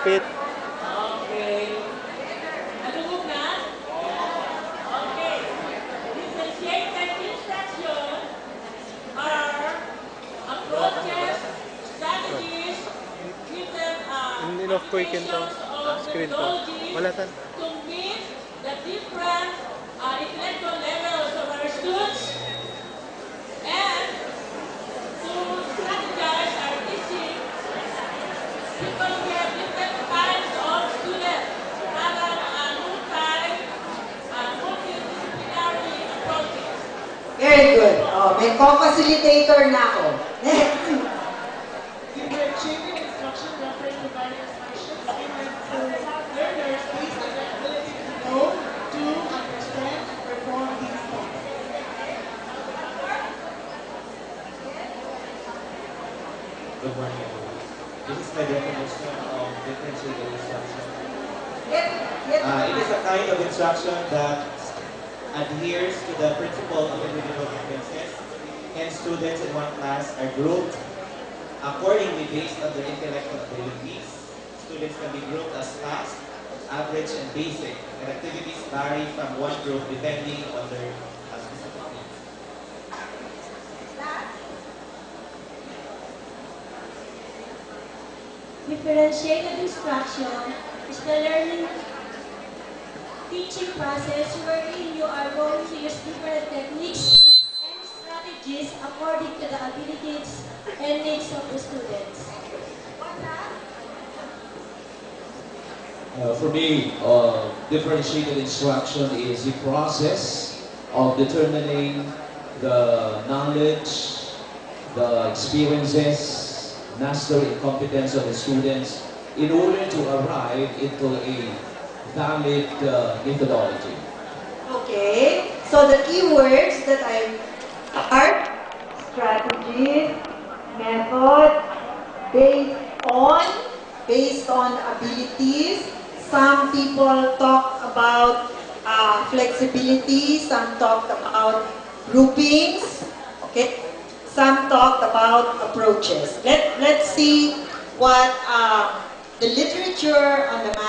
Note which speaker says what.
Speaker 1: Malapit.
Speaker 2: Okay. Natulog na? Okay. Differentiated instruction are approaches, strategies, given
Speaker 1: Inoff ko ikin to.
Speaker 2: of
Speaker 1: Screen to.
Speaker 2: methodologies
Speaker 1: Wala tan.
Speaker 2: to meet the different intellectual levels of our students and to strategize our teaching because we have different kinds of students. Parang multidisciplinary approaches.
Speaker 3: Very good. Oh, may co-facilitator na ako. Next.
Speaker 4: Differentiated instruction refers to various functions tailored to learners based on their ability to know, do, understand, and perform these tasks.
Speaker 5: Good morning, everyone. This is my definition of differentiated instruction. It is a kind of instruction that adheres to the principle of individual differences, and students in one class are grouped accordingly based on their intellectual abilities. Students can be grouped as fast, average, and basic, and activities vary from one group depending on their specific needs.
Speaker 6: Differentiated instruction is the learning teaching process wherein you are going to use different techniques and strategies according to the abilities and needs of the students.
Speaker 7: For me, differentiated instruction is the process of determining the knowledge, the experiences, mastery and competence of the students in order to arrive into a valid methodology.
Speaker 3: Okay. So the keywords that I are strategies, method, based on abilities. Some people talk about flexibility. Some talked about groupings. Okay. Some talked about approaches. Let's see what the literature on the matter.